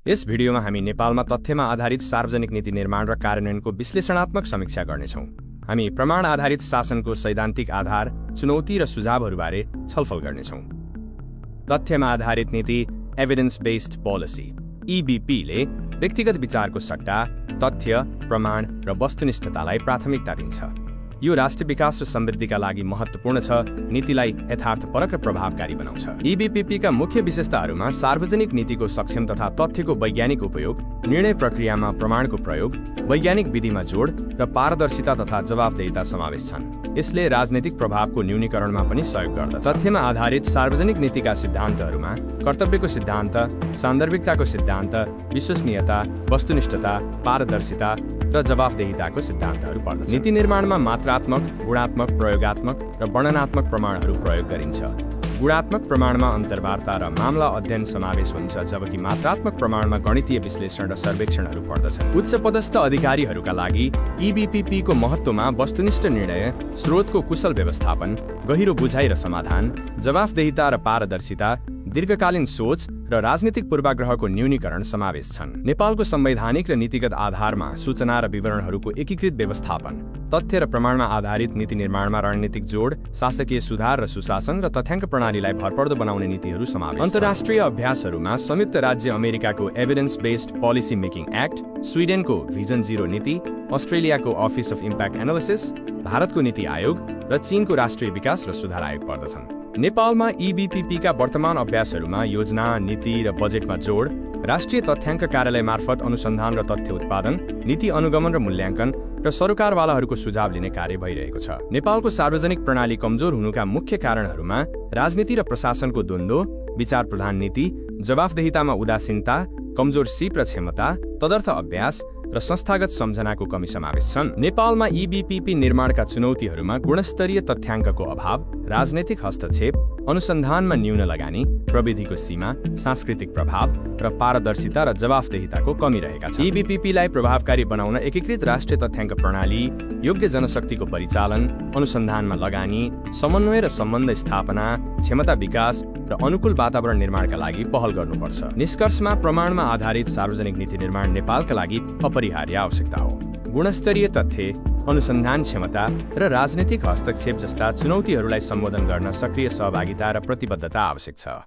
यस भिडियोमा हामी नेपालमा तथ्यमा आधारित सार्वजनिक नीति निर्माण र कार्यान्वयनको विश्लेषणात्मक समीक्षा गर्नेछौँ। हामी प्रमाण आधारित शासनको सैद्धान्तिक आधार, चुनौती र सुझावहरूबारे छलफल गर्नेछौँ। तथ्यमा आधारित नीति एभिडेन्स बेस्ड पोलिसी EBP ले व्यक्तिगत विचारको सट्टा तथ्य, प्रमाण र वस्तुनिष्ठतालाई प्राथमिकता दिन्छ। यो राष्ट्र विकास र समृद्धिका लागि महत्त्वपूर्ण छ, नीतिलाई यथार्थपरक र प्रभावकारी बनाउँछ। EBPका मुख्य विशेषताहरूमा सार्वजनिक नीतिको सक्षम तथा तथ्यको वैज्ञानिक उपयोग, निर्णय प्रक्रियामा प्रमाणको प्रयोग, वैज्ञानिक विधिमा जोड र पारदर्शिता तथा जवाफदेहिता समावेश छन्। यसले राजनीतिक प्रभावको न्यूनीकरणमा पनि सहयोग गर्दछ। तथ्यमा आधारित सार्वजनिक नीतिका सिद्धान्तहरूमा कर्तव्यको सिद्धान्त, सान्दर्भिकताको सिद्धान्त, विश्वसनीयता, वस्तुनिष्ठता, पारदर्शिता र जवाफदेहिताको सिद्धान्तहरू पर्दछन्। नीति निर्माणमा मात्रात्मक, गुणात्मक, प्रयोगात्मक र वर्णनात्मक प्रमाणहरू प्रयोग गरिन्छ। गुणात्मक प्रमाणमा अन्तर्वार्ता र मामला अध्ययन समावेश हुन्छ, जबकि मात्रात्मक प्रमाणमा गणितीय विश्लेषण र सर्वेक्षणहरू पर्दछन्। उच्च पदस्थ अधिकारीहरूका लागि EBPको महत्त्वमा वस्तुनिष्ठ निर्णय, स्रोतको कुशल व्यवस्थापन, गहिरो बुझाइ र समाधान, जवाफदेहिता र पारदर्शिता, दीर्घकालीन सोच र राजनीतिक पूर्वाग्रहको न्यूनीकरण समावेश छन्। नेपालको संवैधानिक र नीतिगत आधारमा सूचना र विवरणहरूको एकीकृत व्यवस्थापन, तथ्य र प्रमाणमा आधारित नीति निर्माणमा रणनीतिक जोड, शासकीय सुधार र सुशासन र तथ्याङ्क प्रणालीलाई भरपर्दो बनाउने नीतिहरू समावेश छन्। अन्तर्राष्ट्रिय अभ्यासहरूमा संयुक्त राज्य अमेरिकाको evidence based policy making act, स्विडेनको भिजन 0 नीति, अस्ट्रेलियाको अफिस अफ इम्प्याक्ट एनालिसिस, भारतको नीति आयोग र चीनको राष्ट्रिय विकास र सुधार आयोग पर्दछन्। नेपालमा EBPका वर्तमान अभ्यासहरूमा योजना, नीति र बजेटमा जोड, राष्ट्रिय तथ्याङ्क कार्यालय मार्फत अनुसन्धान र तथ्य उत्पादन, नीति अनुगमन र मूल्याङ्कन र सरकारवालाहरूको सुझाव लिने कार्य भइरहेको छ। नेपालको सार्वजनिक प्रणाली कमजोर हुनुका मुख्य कारणहरूमा राजनीति र प्रशासनको द्वन्द्व, विचार प्रधान नीति, जवाफदेहितामा उदासीनता, कमजोर सिप र क्षमता, तदर्थ अभ्यास र संस्थागत सम्झनाको कमी समावेश छन्। नेपालमा EBP निर्माणका चुनौतीहरूमा गुणस्तरीय तथ्याङ्कको अभाव, राजनैतिक हस्तक्षेप, अनुसन्धानमा न्यून लगानी, प्रविधिको सीमा, सांस्कृतिक प्रभाव र पारदर्शिता र जवाफदेहिताको कमी रहेका छन्। EBPलाई प्रभावकारी बनाउन एकीकृत राष्ट्रिय तथ्याङ्क प्रणाली, योग्य जनशक्तिको परिचालन, अनुसन्धानमा लगानी, समन्वय र सम्बन्ध स्थापना, क्षमता विकास र अनुकूल वातावरण निर्माणका लागि पहल गर्नुपर्छ। निष्कर्षमा प्रमाणमा आधारित सार्वजनिक नीति निर्माण नेपालका लागि अपरिहार्य आवश्यकता हो। गुणस्तरीय तथ्य, अनुसन्धान क्षमता र राजनीतिक हस्तक्षेप जस्ता चुनौतीहरूलाई सम्बोधन गर्न सक्रिय सहभागिता र प्रतिबद्धता आवश्यक छ।